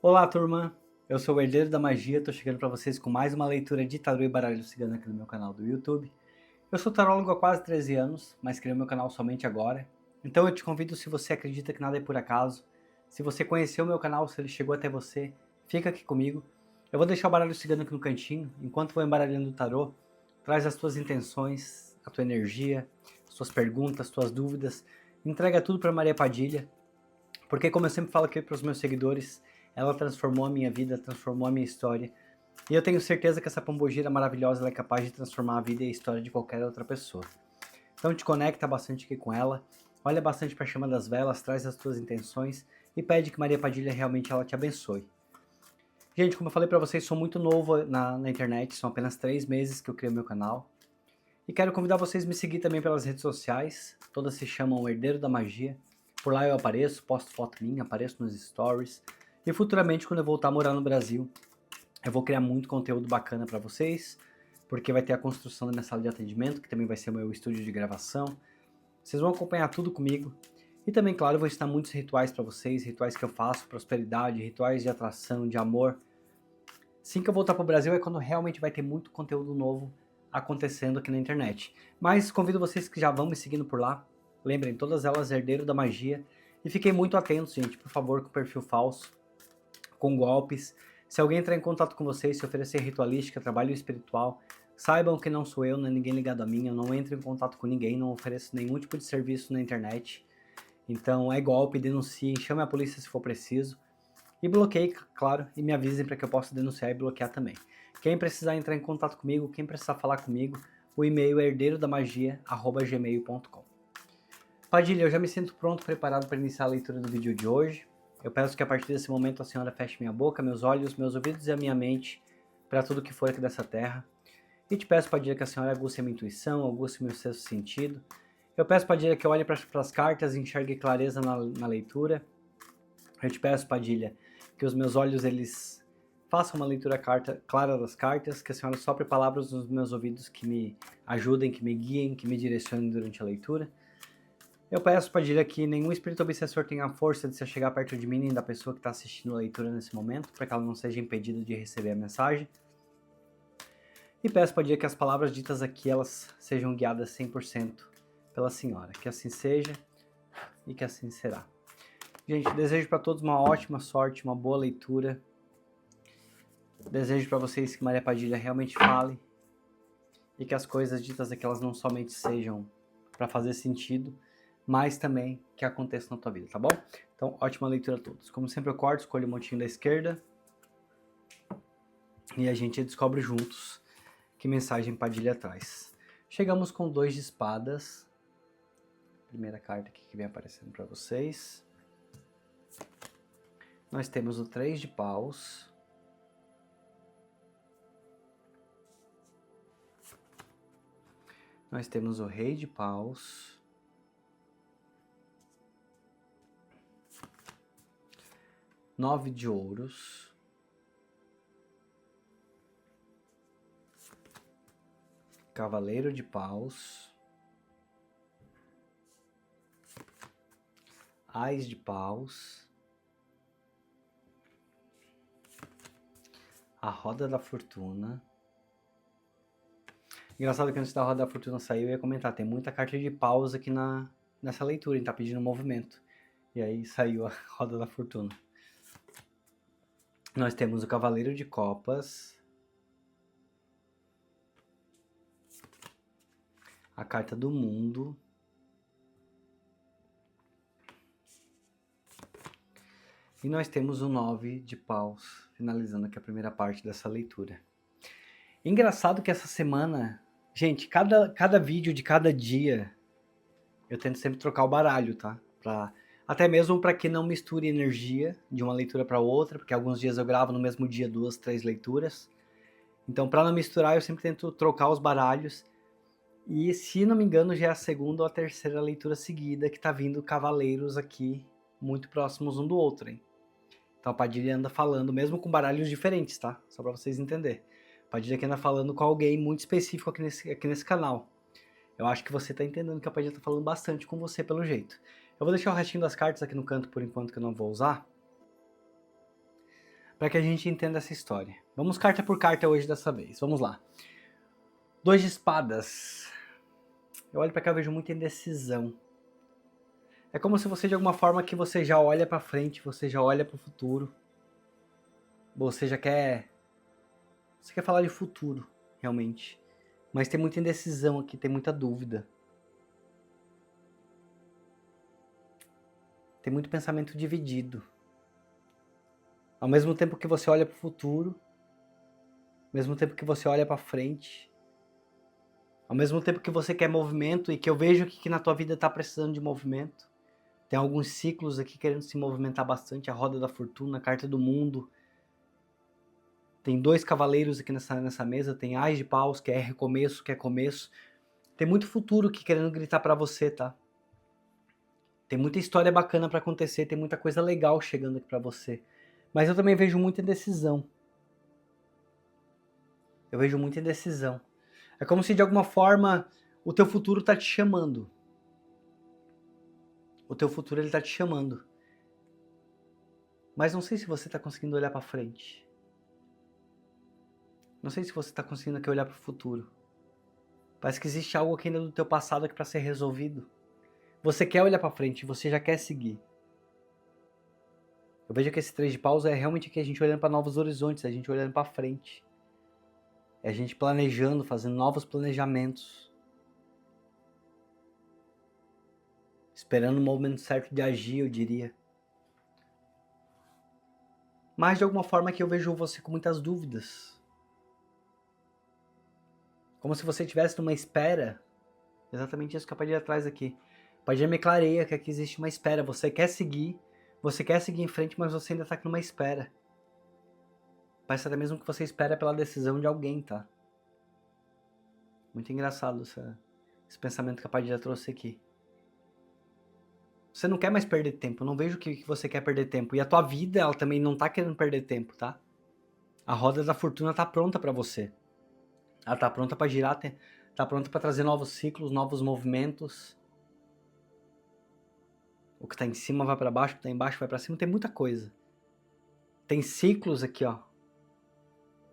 Olá, turma! Eu sou o Herdeiro da Magia, tô chegando para vocês com mais uma leitura de tarô e baralho cigano aqui no meu canal do YouTube. Eu sou tarólogo há quase 13 anos, mas criei meu canal somente agora. Então eu te convido, se você acredita que nada é por acaso, se você conheceu o meu canal, se ele chegou até você, fica aqui comigo. Eu vou deixar o baralho cigano aqui no cantinho, enquanto vou embaralhando o tarô, traz as tuas intenções, a tua energia, as tuas perguntas, as tuas dúvidas, entrega tudo para Maria Padilha. Porque, como eu sempre falo aqui para os meus seguidores, ela transformou a minha vida, transformou a minha história. E eu tenho certeza que essa pombogira maravilhosa ela é capaz de transformar a vida e a história de qualquer outra pessoa. Então te conecta bastante aqui com ela, olha bastante para a chama das velas, traz as tuas intenções e pede que Maria Padilha realmente ela te abençoe. Gente, como eu falei para vocês, sou muito novo na internet, são apenas 3 meses que eu criei meu canal. E quero convidar vocês a me seguir também pelas redes sociais, todas se chamam Herdeiro da Magia. Por lá eu apareço, posto foto minha, apareço nos stories. E futuramente, quando eu voltar a morar no Brasil, eu vou criar muito conteúdo bacana para vocês, porque vai ter a construção da minha sala de atendimento, que também vai ser o meu estúdio de gravação. Vocês vão acompanhar tudo comigo. E também, claro, eu vou ensinar muitos rituais para vocês, rituais que eu faço, prosperidade, rituais de atração, de amor. Assim que eu voltar para o Brasil é quando realmente vai ter muito conteúdo novo acontecendo aqui na internet. Mas convido vocês que já vão me seguindo por lá. Lembrem, todas elas Herdeiro da Magia. E fiquem muito atentos, gente, por favor, com perfil falso, com golpes. Se alguém entrar em contato com vocês, se oferecer ritualística, trabalho espiritual, saibam que não sou eu, não é ninguém ligado a mim, eu não entro em contato com ninguém, não ofereço nenhum tipo de serviço na internet. Então é golpe, denunciem, chame a polícia se for preciso. E bloqueie, claro, e me avisem para que eu possa denunciar e bloquear também. Quem precisar entrar em contato comigo, quem precisar falar comigo, o e-mail é herdeirodamagia@gmail.com. Padilha, eu já me sinto pronto, preparado para iniciar a leitura do vídeo de hoje. Eu peço que a partir desse momento a senhora feche minha boca, meus olhos, meus ouvidos e a minha mente para tudo que for aqui dessa terra. E te peço, Padilha, que a senhora aguce a minha intuição, aguce o meu sexto sentido. Eu peço, Padilha, que eu olhe para as cartas e enxergue clareza na leitura. Eu te peço, Padilha, que os meus olhos eles façam uma leitura clara das cartas, que a senhora sopre palavras nos meus ouvidos que me ajudem, que me guiem, que me direcionem durante a leitura. Eu peço, Padilha, que nenhum espírito obsessor tenha a força de se chegar perto de mim nem da pessoa que está assistindo a leitura nesse momento, para que ela não seja impedida de receber a mensagem. E peço, Padilha, que as palavras ditas aqui elas sejam guiadas 100% pela senhora. Que assim seja e que assim será. Gente, desejo para todos uma ótima sorte, uma boa leitura. Desejo para vocês que Maria Padilha realmente fale e que as coisas ditas aqui elas não somente sejam para fazer sentido, mas também que aconteça na tua vida, tá bom? Então, ótima leitura a todos. Como sempre eu corto, escolho o montinho da esquerda e a gente descobre juntos que mensagem Padilha traz. Chegamos com 2 de espadas. Primeira carta aqui que vem aparecendo para vocês. Nós temos o 3 de paus. Nós temos o rei de paus. Nove de ouros. Cavaleiro de paus. Ás de paus. A roda da fortuna. Engraçado que antes da roda da fortuna sair, eu ia comentar, tem muita carta de paus aqui nessa leitura, hein? Tá pedindo movimento. E aí saiu a roda da fortuna. Nós temos o cavaleiro de copas. A carta do mundo. E nós temos o 9 de paus, finalizando aqui a primeira parte dessa leitura. Engraçado que essa semana, gente, cada vídeo de cada dia, eu tento sempre trocar o baralho, tá? Até mesmo para que não misture energia de uma leitura para outra, porque alguns dias eu gravo no mesmo dia 2, 3 leituras. Então, para não misturar, eu sempre tento trocar os baralhos. E, se não me engano, já é a segunda ou a terceira leitura seguida que tá vindo cavaleiros aqui, muito próximos um do outro, hein? Então a Padilha anda falando, mesmo com baralhos diferentes, tá? Só pra vocês entenderem. A Padilha aqui anda falando com alguém muito específico aqui nesse canal. Eu acho que você tá entendendo que a Padilha tá falando bastante com você, pelo jeito. Eu vou deixar o restinho das cartas aqui no canto por enquanto, que eu não vou usar. para que a gente entenda essa história. Vamos carta por carta hoje dessa vez. Vamos lá. 2 de espadas. Eu olho para cá e vejo muita indecisão. É como se você, de alguma forma, que você já olha para frente, você já olha para o futuro. Você já quer... Você quer falar de futuro, realmente. Mas tem muita indecisão aqui, tem muita dúvida. Tem muito pensamento dividido. Ao mesmo tempo que você olha para o futuro, ao mesmo tempo que você olha para frente, ao mesmo tempo que você quer movimento e que eu vejo que na tua vida está precisando de movimento. Tem alguns ciclos aqui querendo se movimentar bastante, a roda da fortuna, a carta do mundo. Tem 2 cavaleiros aqui nessa mesa, tem Ás de Paus, que é recomeço, que é começo. Tem muito futuro aqui querendo gritar para você, tá? Tem muita história bacana para acontecer, tem muita coisa legal chegando aqui para você. Mas eu também vejo muita indecisão. Eu vejo muita indecisão. É como se de alguma forma o teu futuro tá te chamando. O teu futuro ele tá te chamando. Mas não sei se você tá conseguindo olhar para frente. Não sei se você tá conseguindo aqui olhar para o futuro. Parece que existe algo aqui ainda do teu passado aqui para ser resolvido. Você quer olhar para frente, você já quer seguir. Eu vejo que esse 3 de paus é realmente aqui a gente olhando para novos horizontes, a gente olhando para frente. É a gente planejando, fazendo novos planejamentos. Esperando o momento certo de agir, eu diria. Mas de alguma forma que eu vejo você com muitas dúvidas. Como se você estivesse numa espera. Exatamente isso que a Padilha traz aqui. A Padilha me clareia que aqui existe uma espera. Você quer seguir em frente, mas você ainda está aqui numa espera. Parece até mesmo que você espera pela decisão de alguém, tá? Muito engraçado esse pensamento que a Padilha trouxe aqui. Você não quer mais perder tempo, eu não vejo que você quer perder tempo. E a tua vida, ela também não tá querendo perder tempo, tá? A roda da fortuna tá pronta pra você. Ela tá pronta pra girar, tá pronta pra trazer novos ciclos, novos movimentos. O que tá em cima vai pra baixo, o que tá embaixo vai pra cima, tem muita coisa. Tem ciclos aqui, ó.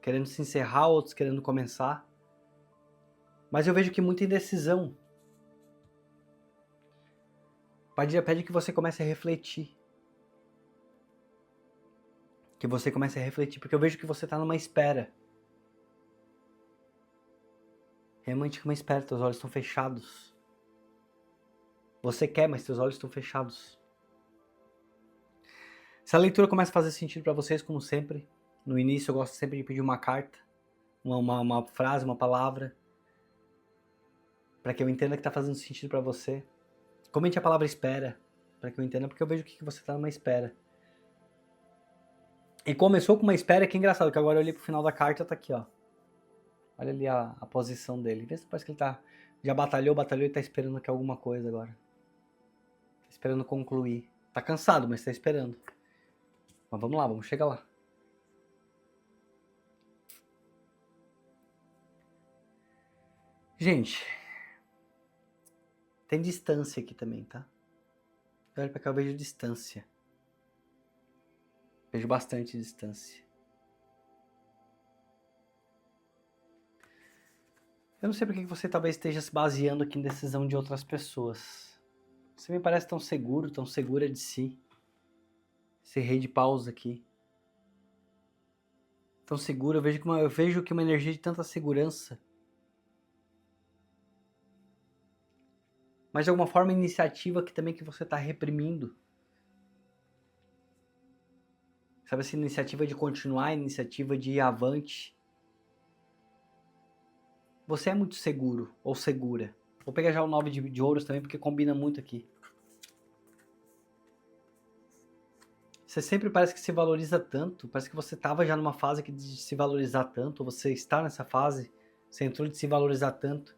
Querendo se encerrar, outros querendo começar. Mas eu vejo que muita indecisão. Padilha pede que você comece a refletir. Que você comece a refletir, porque eu vejo que você está numa espera. Realmente uma espera, teus olhos estão fechados. Você quer, mas teus olhos estão fechados. Se a leitura começa a fazer sentido para vocês, como sempre, no início eu gosto sempre de pedir uma carta, uma frase, uma palavra, para que eu entenda que está fazendo sentido para você. Comente a palavra espera, para que eu entenda, porque eu vejo que você está numa espera. E começou com uma espera, que é engraçado, que agora eu olhei pro final da carta, tá aqui, ó. Olha ali a posição dele. Vê se parece que ele tá, já batalhou e tá esperando aqui alguma coisa agora. Tá esperando concluir. Tá cansado, mas tá esperando. Mas vamos lá, vamos chegar lá. Gente, tem distância aqui também, tá? Olha pra cá, eu vejo distância. Vejo bastante distância. Eu não sei porque você talvez esteja se baseando aqui em decisão de outras pessoas. Você me parece tão seguro, tão segura de si. Esse rei de paus aqui. Tão seguro, eu vejo que uma energia de tanta segurança. Mas de alguma forma iniciativa que também que você está reprimindo. Sabe essa iniciativa de continuar, iniciativa de ir avante. Você é muito seguro ou segura. Vou pegar já o 9 de ouros também porque combina muito aqui. Você sempre parece que se valoriza tanto, parece que você estava já numa fase de se valorizar tanto, ou você está nessa fase, você entrou de se valorizar tanto.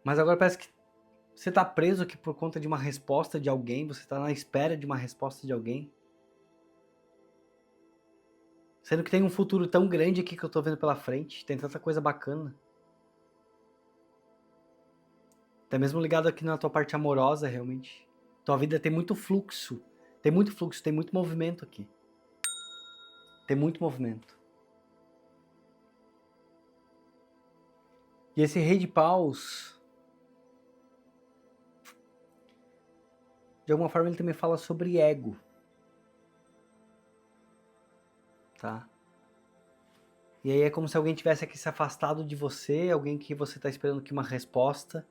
Mas agora parece que você está preso aqui por conta de uma resposta de alguém, você está na espera de uma resposta de alguém. Sendo que tem um futuro tão grande aqui que eu tô vendo pela frente, tem tanta coisa bacana. Até mesmo ligado aqui na tua parte amorosa, realmente. Tua vida tem muito fluxo, tem muito movimento aqui. Tem muito movimento. E esse rei de paus, de alguma forma ele também fala sobre ego. Tá? E aí é como se alguém tivesse aqui se afastado de você, alguém que você está esperando aqui uma resposta,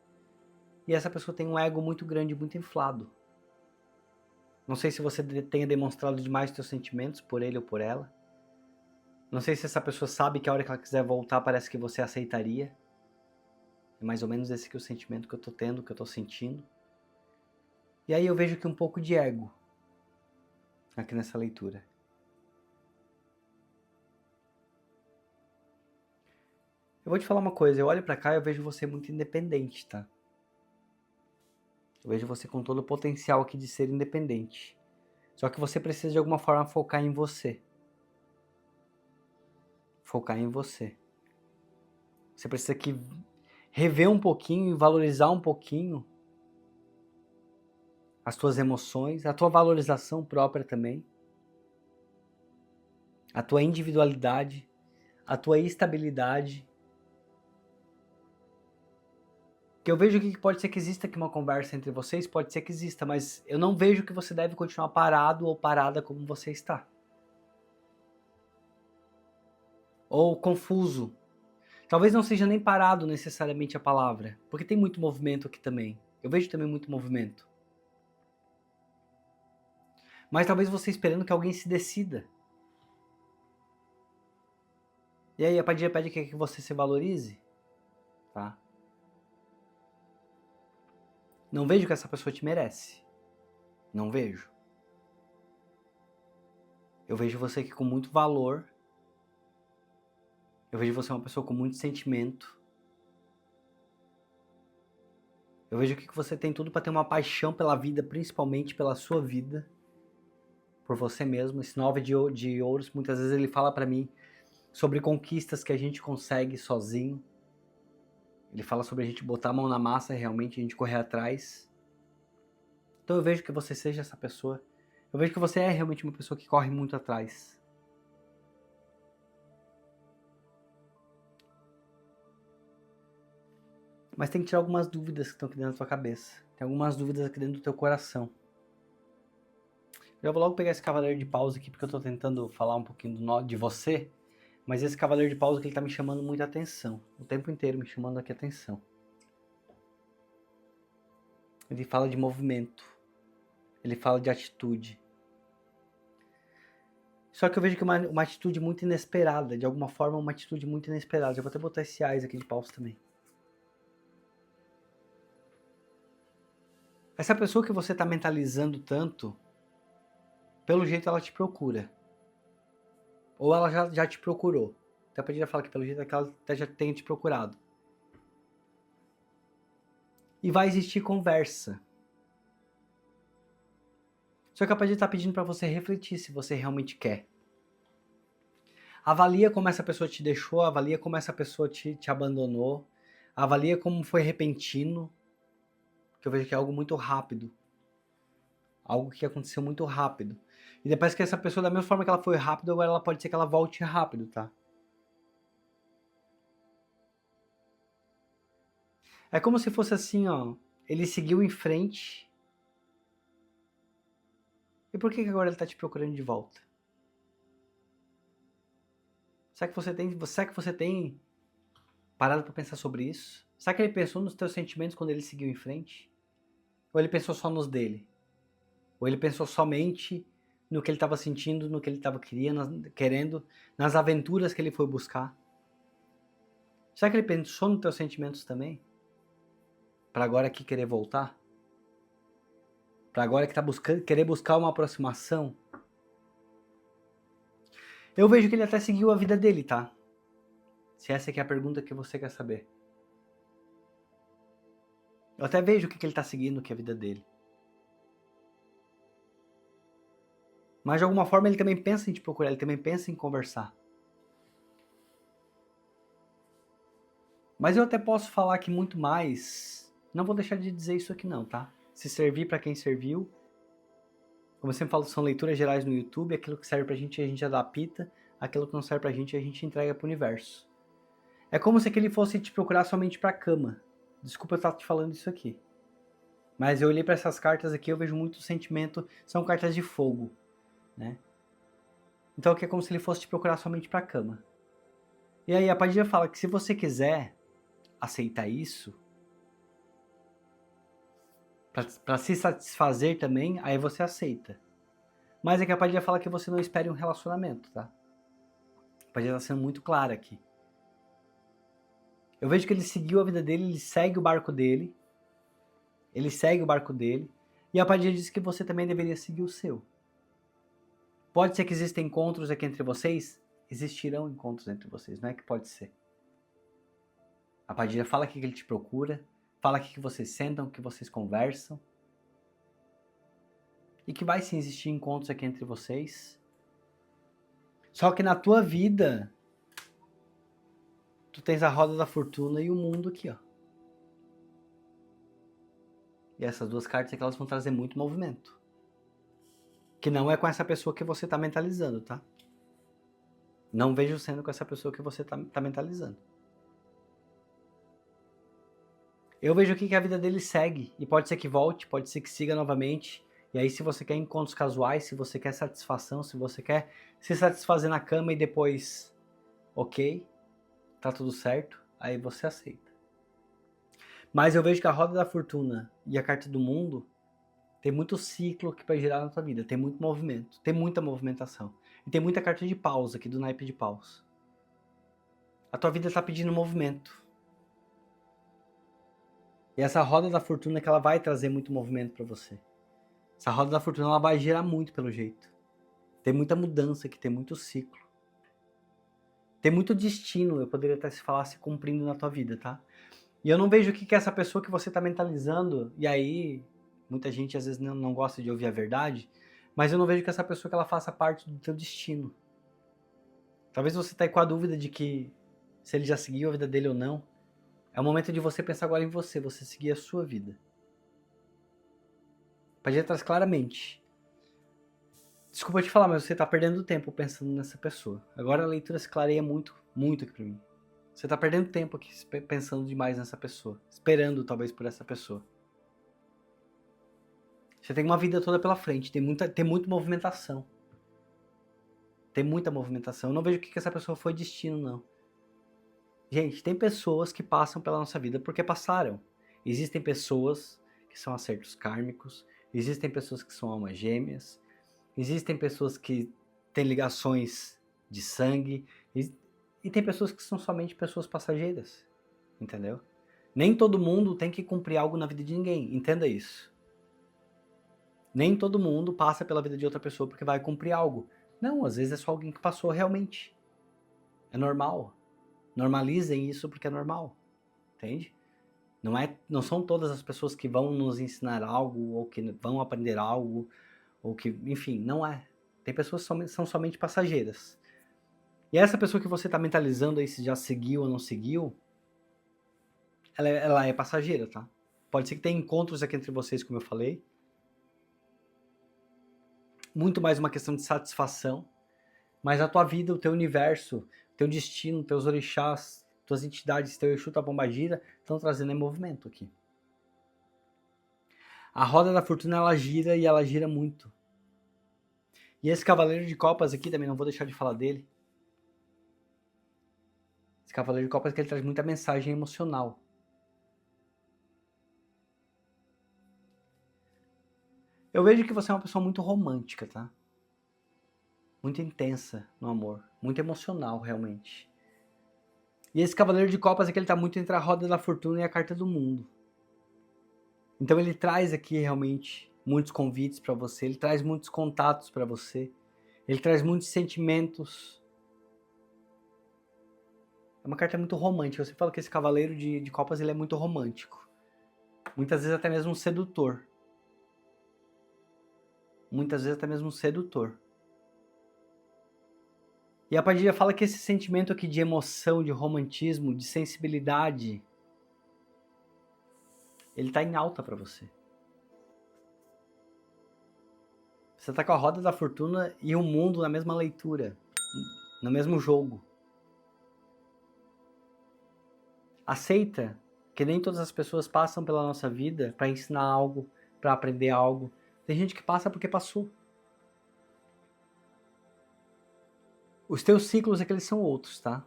e essa pessoa tem um ego muito grande, muito inflado. Não sei se você tenha demonstrado demais seus sentimentos por ele ou por ela. Não sei se essa pessoa sabe que a hora que ela quiser voltar parece que você aceitaria. É mais ou menos esse que é o sentimento que eu tô tendo, que eu tô sentindo. E aí eu vejo aqui um pouco de ego aqui nessa leitura. Eu vou te falar uma coisa, eu olho pra cá e eu vejo você muito independente, tá? Eu vejo você com todo o potencial aqui de ser independente. Só que você precisa de alguma forma focar em você. Focar em você. Você precisa aqui rever um pouquinho e valorizar um pouquinho as tuas emoções, a tua valorização própria também, a tua individualidade, a tua estabilidade. Que eu vejo que pode ser que exista aqui uma conversa entre vocês, pode ser que exista, mas eu não vejo que você deve continuar parado ou parada como você está. Ou confuso. Talvez não seja nem parado necessariamente a palavra, porque tem muito movimento aqui também. Eu vejo também muito movimento. Mas talvez você esperando que alguém se decida. E aí a Padilha pede que você se valorize, tá? Não vejo que essa pessoa te merece. Não vejo. Eu vejo você aqui com muito valor. Eu vejo você uma pessoa com muito sentimento. Eu vejo que você tem tudo para ter uma paixão pela vida, principalmente pela sua vida. Por você mesmo. Esse 9 de ouros, muitas vezes ele fala para mim sobre conquistas que a gente consegue sozinho. Ele fala sobre a gente botar a mão na massa e realmente a gente correr atrás. Então eu vejo que você seja essa pessoa. Eu vejo que você é realmente uma pessoa que corre muito atrás. Mas tem que tirar algumas dúvidas que estão aqui dentro da tua cabeça. Tem algumas dúvidas aqui dentro do teu coração. Eu vou logo pegar esse cavaleiro de paus aqui, porque eu tô tentando falar um pouquinho de você. Mas esse cavaleiro de paus aqui, ele tá me chamando muita atenção. O tempo inteiro me chamando aqui atenção. Ele fala de movimento. Ele fala de atitude. Só que eu vejo que é uma atitude muito inesperada. De alguma forma, uma atitude muito inesperada. Já vou até botar esse ás aqui de paus também. Essa pessoa que você tá mentalizando tanto, pelo jeito ela te procura. Ou ela já te procurou. Até podia falar que pelo jeito é que ela até já tenha te procurado. E vai existir conversa. Só que a Padilha tá pedindo para você refletir se você realmente quer. Avalia como essa pessoa te deixou, avalia como essa pessoa te abandonou, avalia como foi repentino, que eu vejo que é algo muito rápido. Algo que aconteceu muito rápido. E depois que essa pessoa, da mesma forma que ela foi rápido, agora ela pode ser que ela volte rápido, tá? É como se fosse assim, ó. Ele seguiu em frente. E por que agora ele tá te procurando de volta? Será que você tem parado pra pensar sobre isso? Será que ele pensou nos teus sentimentos quando ele seguiu em frente? Ou ele pensou só nos dele? Ou ele pensou somente no que ele estava sentindo, no que ele estava querendo, nas aventuras que ele foi buscar? Será que ele pensou nos teus sentimentos também? Para agora aqui querer voltar? Para agora que tá querer buscar uma aproximação? Eu vejo que ele até seguiu a vida dele, tá? Se essa aqui é a pergunta que você quer saber. Eu até vejo o que ele tá seguindo, que é a vida dele. Mas de alguma forma ele também pensa em te procurar, ele também pensa em conversar. Mas eu até posso falar aqui muito mais. Não vou deixar de dizer isso aqui não, tá? Se servir para quem serviu. Como eu sempre falo, são leituras gerais no YouTube. Aquilo que serve pra gente, a gente adapta. aquilo que não serve pra gente, a gente entrega pro universo. É como se ele fosse te procurar somente pra cama. Desculpa eu estar te falando isso aqui. Mas eu olhei para essas cartas aqui, eu vejo muito sentimento, são cartas de fogo, né? Então aqui é como se ele fosse te procurar somente pra cama. E aí a Padilha fala que se você quiser aceitar isso, pra se satisfazer também, aí você aceita. Mas é que a Padilha fala que você não espere um relacionamento, tá? A Padilha tá sendo muito clara aqui. Eu vejo que ele seguiu a vida dele, ele segue o barco dele. Ele segue o barco dele. E a Padilha diz que você também deveria seguir o seu. Pode ser que existam encontros aqui entre vocês? Existirão encontros entre vocês, não é que pode ser. A Padilha fala aqui que ele te procura, fala aqui que vocês sentam, que vocês conversam. E que vai sim existir encontros aqui entre vocês. Só que na tua vida, tu tens a roda da fortuna e o mundo aqui, ó. E essas duas cartas aqui, elas vão trazer muito movimento. Que não é com essa pessoa que você tá mentalizando, tá? Não vejo sendo com essa pessoa que você tá mentalizando. Eu vejo aqui que a vida dele segue. E pode ser que volte, pode ser que siga novamente. E aí se você quer encontros casuais, se você quer satisfação, se você quer se satisfazer na cama e depois, ok, tá tudo certo, aí você aceita. Mas eu vejo que a roda da fortuna e a carta do mundo tem muito ciclo que vai girar na tua vida, tem muito movimento, tem muita movimentação. E tem muita carta de paus aqui, do naipe de paus. A tua vida tá pedindo movimento. E essa roda da fortuna é que ela vai trazer muito movimento para você. Essa roda da fortuna ela vai girar muito pelo jeito. Tem muita mudança aqui, tem muito ciclo. Tem muito destino, eu poderia até se falar, se cumprindo na tua vida, tá? E eu não vejo o que é essa pessoa que você tá mentalizando, e aí muita gente às vezes não gosta de ouvir a verdade, mas eu não vejo que essa pessoa que ela faça parte do teu destino. Talvez você tá aí com a dúvida de que se ele já seguiu a vida dele ou não. É o momento de você pensar agora em você seguir a sua vida. Padilha traz claramente. Desculpa te falar, mas você tá perdendo tempo pensando nessa pessoa. Agora a leitura se clareia muito, muito aqui pra mim. Você tá perdendo tempo aqui pensando demais nessa pessoa. Esperando talvez por essa pessoa. Você tem uma vida toda pela frente, tem muita movimentação. Tem muita movimentação. Eu não vejo o que essa pessoa foi destino, não. Gente, tem pessoas que passam pela nossa vida porque passaram. Existem pessoas que são acertos kármicos, existem pessoas que são almas gêmeas, existem pessoas que têm ligações de sangue, e tem pessoas que são somente pessoas passageiras, entendeu? Nem todo mundo tem que cumprir algo na vida de ninguém, entenda isso. Nem todo mundo passa pela vida de outra pessoa porque vai cumprir algo. Não, às vezes é só alguém que passou realmente. É normal. Normalizem isso porque é normal, entende? Não são todas as pessoas que vão nos ensinar algo, ou que vão aprender algo, ou que, enfim, não é. Tem pessoas que são somente passageiras. E essa pessoa que você está mentalizando aí, se já seguiu ou não seguiu, ela é passageira, tá? Pode ser que tenha encontros aqui entre vocês, como eu falei. Muito mais uma questão de satisfação. Mas a tua vida, o teu universo, o teu destino, teus orixás, tuas entidades, teu Exu, tua pombagira, estão trazendo movimento aqui. A roda da fortuna, ela gira e ela gira muito. E esse cavaleiro de copas aqui, também não vou deixar de falar dele. Esse cavaleiro de copas que ele traz muita mensagem emocional. Eu vejo que você é uma pessoa muito romântica, tá? Muito intensa no amor. Muito emocional, realmente. E esse cavaleiro de copas aqui, ele tá muito entre a roda da fortuna e a carta do mundo. Então ele traz aqui realmente muitos convites para você, ele traz muitos contatos para você, ele traz muitos sentimentos. É uma carta muito romântica. Você fala que esse cavaleiro de copas ele é muito romântico. Muitas vezes até mesmo um sedutor. Muitas vezes até mesmo um sedutor. E a Padilha fala que esse sentimento aqui de emoção, de romantismo, de sensibilidade, ele tá em alta para você. Você tá com a roda da fortuna e o mundo na mesma leitura. no mesmo jogo. Aceita que nem todas as pessoas passam pela nossa vida para ensinar algo, para aprender algo. Tem gente que passa porque passou. Os teus ciclos é que eles são outros, tá?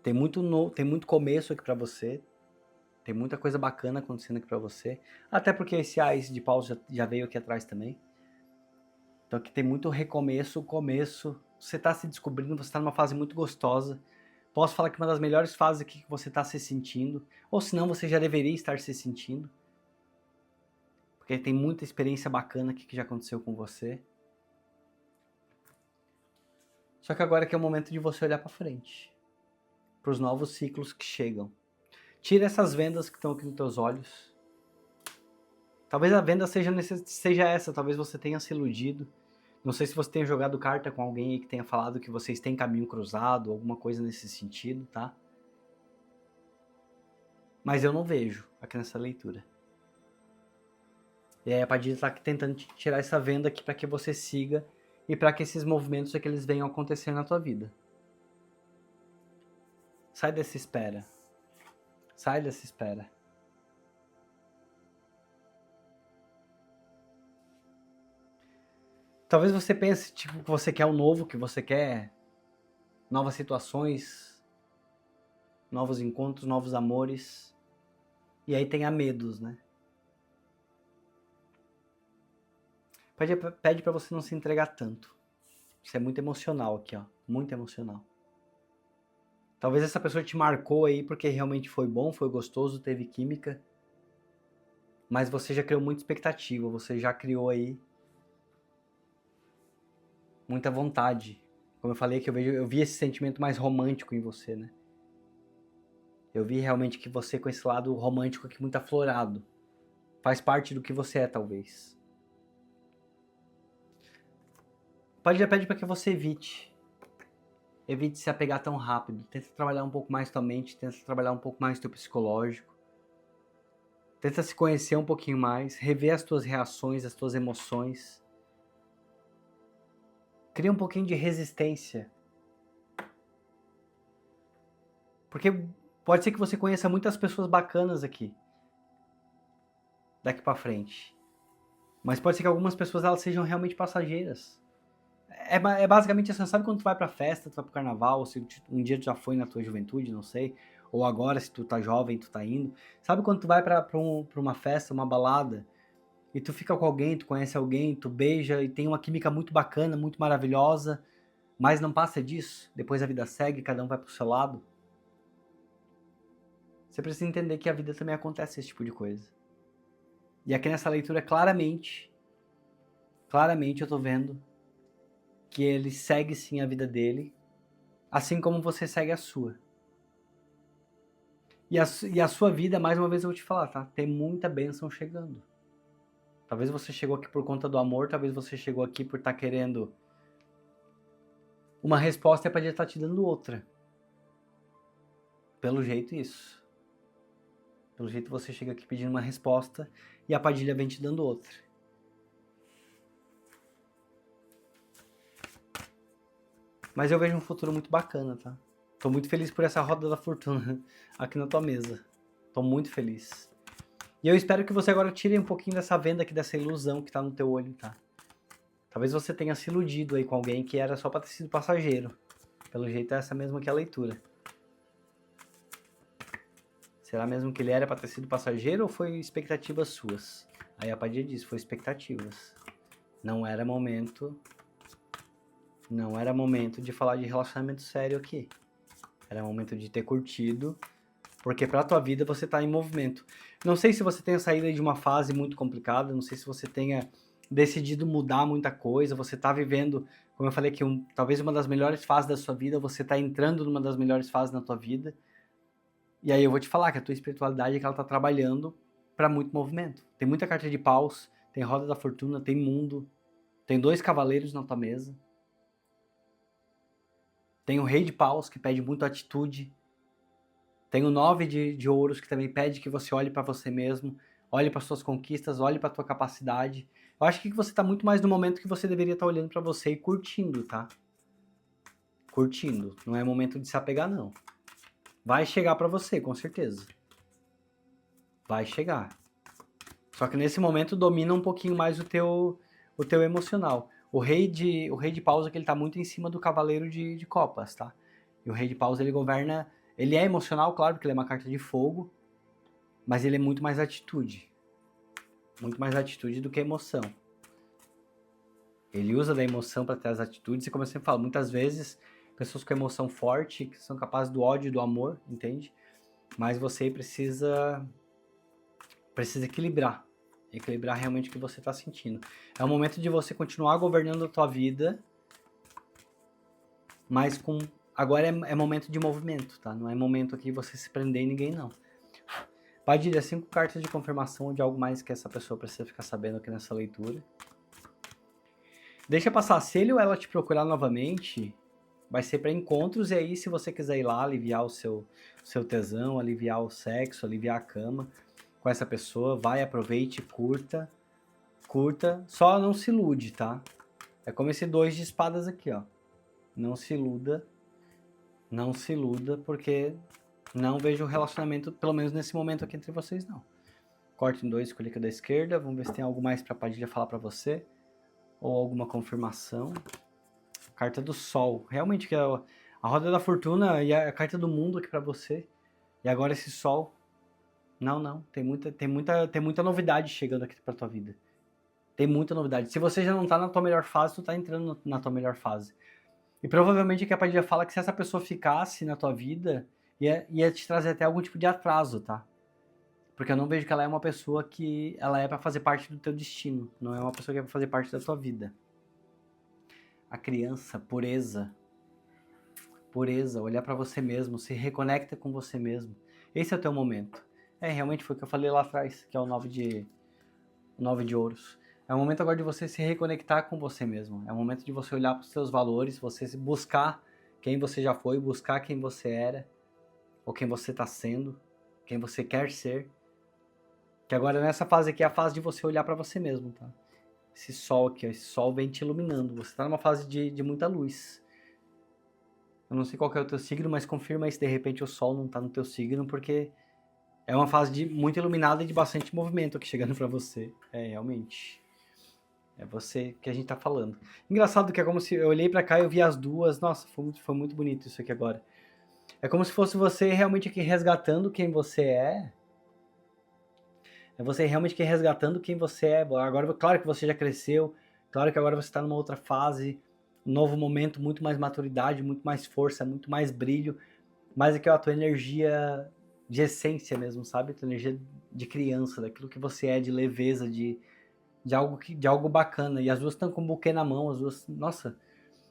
Tem muito começo aqui para você. Tem muita coisa bacana acontecendo aqui para você. Até porque esse Ás de Paus já veio aqui atrás também. Então aqui tem muito recomeço, começo. Você está se descobrindo, você está numa fase muito gostosa. Posso falar que uma das melhores fases aqui que você está se sentindo. Ou se não, você já deveria estar se sentindo. Porque tem muita experiência bacana aqui que já aconteceu com você. Só que agora que é o momento de você olhar para frente. Para os novos ciclos que chegam. Tira essas vendas que estão aqui nos teus olhos. Talvez a venda seja essa, talvez você tenha se iludido. Não sei se você tenha jogado carta com alguém aí que tenha falado que vocês têm caminho cruzado, alguma coisa nesse sentido, tá? Mas eu não vejo aqui nessa leitura. E aí a Padilha está tentando tirar essa venda aqui para que você siga e para que esses movimentos é que eles venham acontecer na tua vida. Sai dessa espera. Sai dessa espera. Talvez você pense tipo, que você quer o novo, que você quer novas situações, novos encontros, novos amores. E aí tenha medos, né? Pede para você não se entregar tanto. Isso é muito emocional aqui, ó. Muito emocional. Talvez essa pessoa te marcou aí porque realmente foi bom, foi gostoso, teve química. Mas você já criou muita expectativa, você já criou aí muita vontade. Como eu falei que eu vi esse sentimento mais romântico em você, né? Eu vi realmente que você com esse lado romântico aqui muito aflorado. Faz parte do que você é, talvez. Pede para que você evite. Evite se apegar tão rápido. Tenta trabalhar um pouco mais tua mente, tenta trabalhar um pouco mais teu psicológico. Tenta se conhecer um pouquinho mais, rever as tuas reações, as tuas emoções. Cria um pouquinho de resistência. Porque pode ser que você conheça muitas pessoas bacanas aqui. Daqui pra frente. Mas pode ser que algumas pessoas elas sejam realmente passageiras. É basicamente assim, sabe quando tu vai pra festa, tu vai pro carnaval, ou se um dia tu já foi na tua juventude, não sei, ou agora se tu tá jovem, tu tá indo. Sabe quando tu vai pra uma festa, uma balada, e tu fica com alguém, tu conhece alguém, tu beija e tem uma química muito bacana, muito maravilhosa, mas não passa disso, depois a vida segue, cada um vai pro seu lado. Você precisa entender que a vida também acontece esse tipo de coisa. E aqui nessa leitura, claramente eu tô vendo que ele segue sim a vida dele, assim como você segue a sua. E a sua vida, mais uma vez eu vou te falar, tá? Tem muita bênção chegando. Talvez você chegou aqui por conta do amor, talvez você chegou aqui por estar querendo uma resposta e a Padilha tá te dando outra. Pelo jeito isso. Pelo jeito você chega aqui pedindo uma resposta e a Padilha vem te dando outra. Mas eu vejo um futuro muito bacana, tá? Tô muito feliz por essa roda da fortuna aqui na tua mesa. Tô muito feliz. E eu espero que você agora tire um pouquinho dessa venda aqui, dessa ilusão que tá no teu olho, tá? Talvez você tenha se iludido aí com alguém que era só pra ter sido passageiro. Pelo jeito é essa mesma que é a leitura. Será mesmo que ele era pra ter sido passageiro ou foi expectativas suas? Aí a Padilha diz, foi expectativas. Não era momento de falar de relacionamento sério aqui. Era momento de ter curtido, porque pra tua vida você tá em movimento. Não sei se você tenha saído de uma fase muito complicada, não sei se você tenha decidido mudar muita coisa, você tá vivendo, como eu falei aqui, talvez uma das melhores fases da sua vida, você tá entrando numa das melhores fases na tua vida. E aí eu vou te falar que a tua espiritualidade é que ela tá trabalhando para muito movimento. Tem muita carta de paus, tem roda da fortuna, tem mundo, tem 2 cavaleiros na tua mesa. Tem o rei de paus, que pede muito atitude. Tem o 9 de ouros, que também pede que você olhe para você mesmo, olhe para suas conquistas, olhe para tua capacidade. Eu acho que você tá muito mais no momento que você deveria estar olhando pra você e curtindo, tá? Curtindo. Não é momento de se apegar, não. Vai chegar pra você, com certeza. Vai chegar. Só que nesse momento domina um pouquinho mais o teu emocional. O rei de paus é que ele tá muito em cima do cavaleiro de copas, tá? E o rei de paus ele governa... Ele é emocional, claro, porque ele é uma carta de fogo, mas ele é muito mais atitude. Muito mais atitude do que emoção. Ele usa da emoção para ter as atitudes, e como eu sempre falo, muitas vezes pessoas com emoção forte, que são capazes do ódio e do amor, entende? Mas você precisa equilibrar. Equilibrar realmente o que você está sentindo. É o momento de você continuar governando a tua vida, mas com... Agora é momento de movimento, tá? Não é momento aqui você se prender em ninguém, não. Padilha, 5 cartas de confirmação de algo mais que essa pessoa precisa ficar sabendo aqui nessa leitura. Deixa passar. Se ele ou ela te procurar novamente, vai ser para encontros, e aí se você quiser ir lá aliviar o seu tesão, aliviar o sexo, aliviar a cama com essa pessoa, vai, aproveite, curta, só não se ilude, tá? É como esse 2 de espadas aqui, ó. Não se iluda, porque não vejo relacionamento, pelo menos nesse momento aqui entre vocês, não. Corte em 2, clica da esquerda, vamos ver se tem algo mais pra Padilha falar pra você, ou alguma confirmação. Carta do Sol, realmente que é a roda da fortuna e a carta do mundo aqui pra você. E agora esse Sol, não, tem muita novidade chegando aqui pra tua vida. Tem muita novidade. Se você já não tá na tua melhor fase, tu tá entrando na tua melhor fase. E provavelmente aqui a Padilha fala que se essa pessoa ficasse na tua vida, ia te trazer até algum tipo de atraso, tá? Porque eu não vejo que ela é uma pessoa que ela é pra fazer parte do teu destino. Não é uma pessoa que é pra fazer parte da tua vida. A criança, pureza, olhar pra você mesmo, se reconecta com você mesmo. Esse é o teu momento. Realmente foi o que eu falei lá atrás, que é o 9 de ouros. É o momento agora de você se reconectar com você mesmo. É o momento de você olhar para os seus valores, você buscar quem você já foi, buscar quem você era, ou quem você está sendo, quem você quer ser. Que agora nessa fase aqui é a fase de você olhar para você mesmo, tá? Esse sol aqui, ó, esse sol vem te iluminando. Você está numa fase de muita luz. Eu não sei qual que é o teu signo, mas confirma aí se de repente o sol não está no teu signo, porque é uma fase muito iluminada e de bastante movimento aqui chegando para você. Realmente. É você que a gente tá falando. Engraçado que é como se eu olhei pra cá e eu vi as duas. Nossa, foi muito bonito isso aqui agora. É como se fosse você realmente aqui resgatando quem você é. É você realmente aqui resgatando quem você é. Agora, claro que você já cresceu. Claro que agora você tá numa outra fase. Um novo momento, muito mais maturidade, muito mais força, muito mais brilho. Mas aqui, ó, a tua energia de essência mesmo, sabe? A tua energia de criança, daquilo que você é, de leveza, de algo bacana. E as duas estão com um buquê na mão, as duas... Nossa,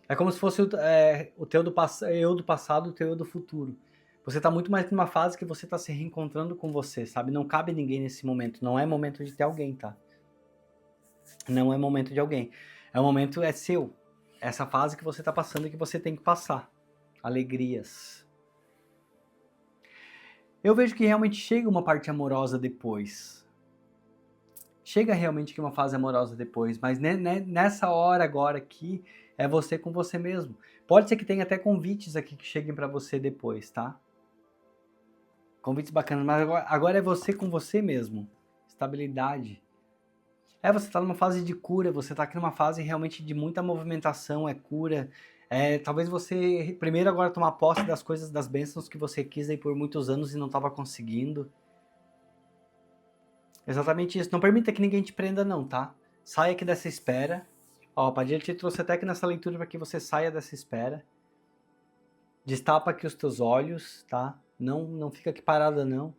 é como se fosse o teu eu do passado e o teu eu do futuro. Você tá muito mais numa fase que você tá se reencontrando com você, sabe? Não cabe ninguém nesse momento. Não é momento de ter alguém, tá? Não é momento de alguém. É o momento, é seu. Essa fase que você tá passando e que você tem que passar. Alegrias. Eu vejo que realmente chega uma parte amorosa depois. Chega realmente que uma fase amorosa depois, mas nessa hora agora aqui, é você com você mesmo. Pode ser que tenha até convites aqui que cheguem pra você depois, tá? Convites bacanas, mas agora é você com você mesmo. Estabilidade. Você tá numa fase de cura, você tá aqui numa fase realmente de muita movimentação, é cura. Talvez você primeiro agora tomar posse das coisas, das bênçãos que você quis aí por muitos anos e não estava conseguindo. Exatamente isso. Não permita que ninguém te prenda não, tá? Saia aqui dessa espera. Ó, a Padilha te trouxe até aqui nessa leitura para que você saia dessa espera. Destapa aqui os teus olhos, tá? Não fica aqui parada não.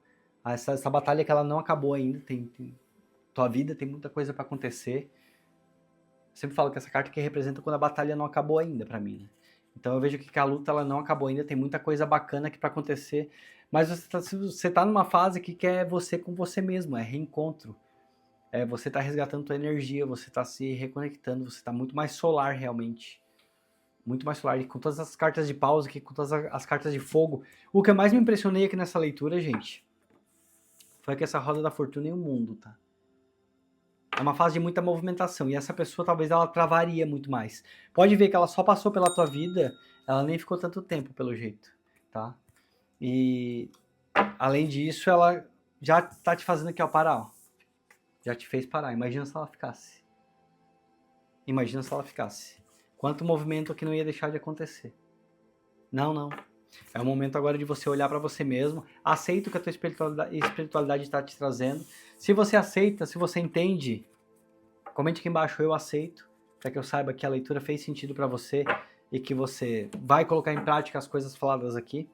Essa batalha que ela não acabou ainda. Tua vida tem muita coisa para acontecer. Eu sempre falo que essa carta aqui representa quando a batalha não acabou ainda para mim, né? Então eu vejo que a luta ela não acabou ainda, tem muita coisa bacana aqui para acontecer. Mas você tá numa fase que é você com você mesmo, é reencontro. Você tá resgatando tua energia, você tá se reconectando, você tá muito mais solar realmente. Muito mais solar. E com todas as cartas de pausa aqui, com todas as cartas de fogo. O que eu mais me impressionei aqui nessa leitura, gente, foi que essa roda da fortuna e o mundo, tá? É uma fase de muita movimentação, e essa pessoa talvez ela travaria muito mais. Pode ver que ela só passou pela tua vida, ela nem ficou tanto tempo pelo jeito, tá? E além disso, ela já tá te fazendo aqui, ó, parar, ó. Já te fez parar. Imagina se ela ficasse. Imagina se ela ficasse. Quanto movimento aqui não ia deixar de acontecer. Não, não. É o momento agora de você olhar para você mesmo. Aceita o que a tua espiritualidade está te trazendo. Se você aceita, se você entende, comente aqui embaixo, eu aceito, para que eu saiba que a leitura fez sentido para você e que você vai colocar em prática as coisas faladas aqui.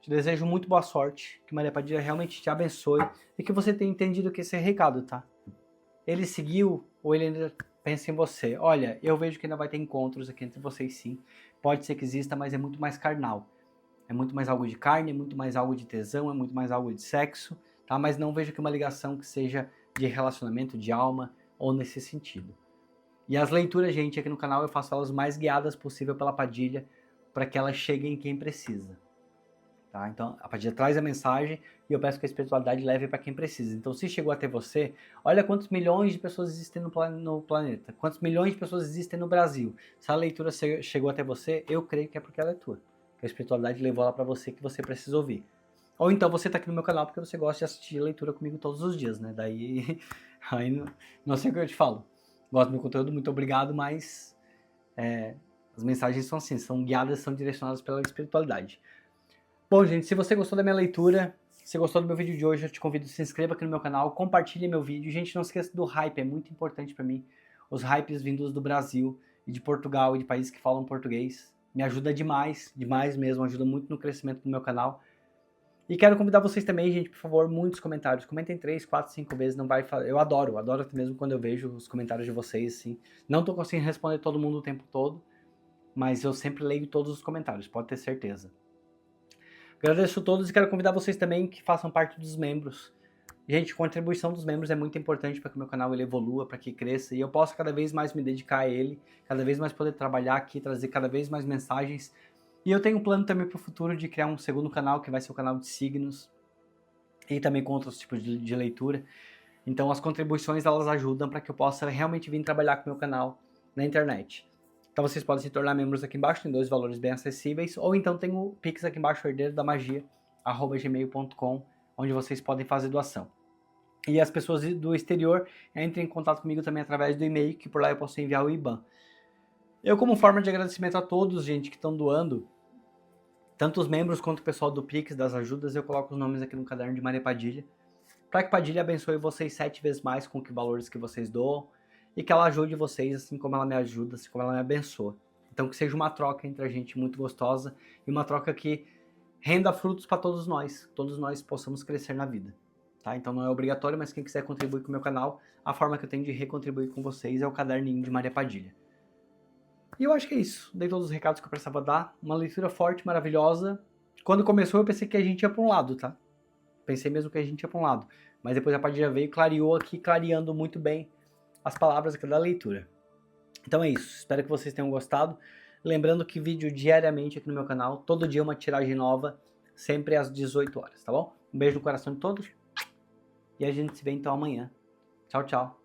Te desejo muito boa sorte, que Maria Padilha realmente te abençoe e que você tenha entendido que esse é recado, tá? Ele seguiu ou ele ainda pensa em você? Olha, eu vejo que ainda vai ter encontros aqui entre vocês sim. Pode ser que exista, mas é muito mais carnal. É muito mais algo de carne, é muito mais algo de tesão, é muito mais algo de sexo, tá? Mas não vejo que uma ligação que seja de relacionamento, de alma ou nesse sentido. E as leituras, gente, aqui no canal eu faço elas mais guiadas possível pela Padilha para que elas cheguem em quem precisa. Tá? Então, a Padilha traz a mensagem e eu peço que a espiritualidade leve para quem precisa. Então, se chegou até você, olha quantos milhões de pessoas existem no planeta, quantos milhões de pessoas existem no Brasil. Se a leitura chegou até você, eu creio que é porque ela é tua. Que a espiritualidade levou ela para você, que você precisa ouvir. Ou então você está aqui no meu canal porque você gosta de assistir a leitura comigo todos os dias, né? Daí, aí não sei o que eu te falo. Gosto do meu conteúdo, muito obrigado, mas as mensagens são assim, são guiadas, são direcionadas pela espiritualidade. Bom, gente, se você gostou da minha leitura, se gostou do meu vídeo de hoje, eu te convido a se inscreva aqui no meu canal, compartilhe meu vídeo. Gente, não esqueça do hype, é muito importante para mim. Os hypes vindos do Brasil e de Portugal e de países que falam português. Me ajuda demais, demais mesmo, ajuda muito no crescimento do meu canal. E quero convidar vocês também, gente, por favor, muitos comentários. Comentem 3, 4, 5 vezes, não vai... Eu adoro até mesmo quando eu vejo os comentários de vocês, assim. Não tô conseguindo responder todo mundo o tempo todo, mas eu sempre leio todos os comentários, pode ter certeza. Agradeço a todos e quero convidar vocês também que façam parte dos membros. Gente, a contribuição dos membros é muito importante para que o meu canal ele evolua, para que cresça e eu possa cada vez mais me dedicar a ele, cada vez mais poder trabalhar aqui, trazer cada vez mais mensagens. E eu tenho um plano também para o futuro de criar um segundo canal, que vai ser o canal de signos e também com outros tipos de leitura. Então as contribuições elas ajudam para que eu possa realmente vir trabalhar com o meu canal na internet. Então vocês podem se tornar membros aqui embaixo, tem 2 valores bem acessíveis, ou então tem o Pix aqui embaixo, herdeirodamagia@gmail.com, onde vocês podem fazer doação. E as pessoas do exterior entrem em contato comigo também através do e-mail, que por lá eu posso enviar o IBAN. Eu, como forma de agradecimento a todos, gente, que estão doando, tanto os membros quanto o pessoal do Pix, das ajudas, eu coloco os nomes aqui no caderno de Maria Padilha, para que Padilha abençoe vocês 7 vezes mais com os valores que vocês doam, e que ela ajude vocês assim como ela me ajuda, assim como ela me abençoa. Então que seja uma troca entre a gente muito gostosa e uma troca que renda frutos para todos nós possamos crescer na vida. Tá? Então não é obrigatório, mas quem quiser contribuir com o meu canal, a forma que eu tenho de recontribuir com vocês é o caderninho de Maria Padilha. E eu acho que é isso. Dei todos os recados que eu precisava dar. Uma leitura forte, maravilhosa. Quando começou eu pensei que a gente ia para um lado, tá? Pensei mesmo que a gente ia para um lado. Mas depois a Padilha veio e clareou aqui, clareando muito bem as palavras aqui da leitura. Então é isso, espero que vocês tenham gostado. Lembrando que vídeo diariamente aqui no meu canal, todo dia uma tiragem nova, sempre às 18 horas, tá bom? Um beijo no coração de todos e a gente se vê então amanhã. Tchau, tchau.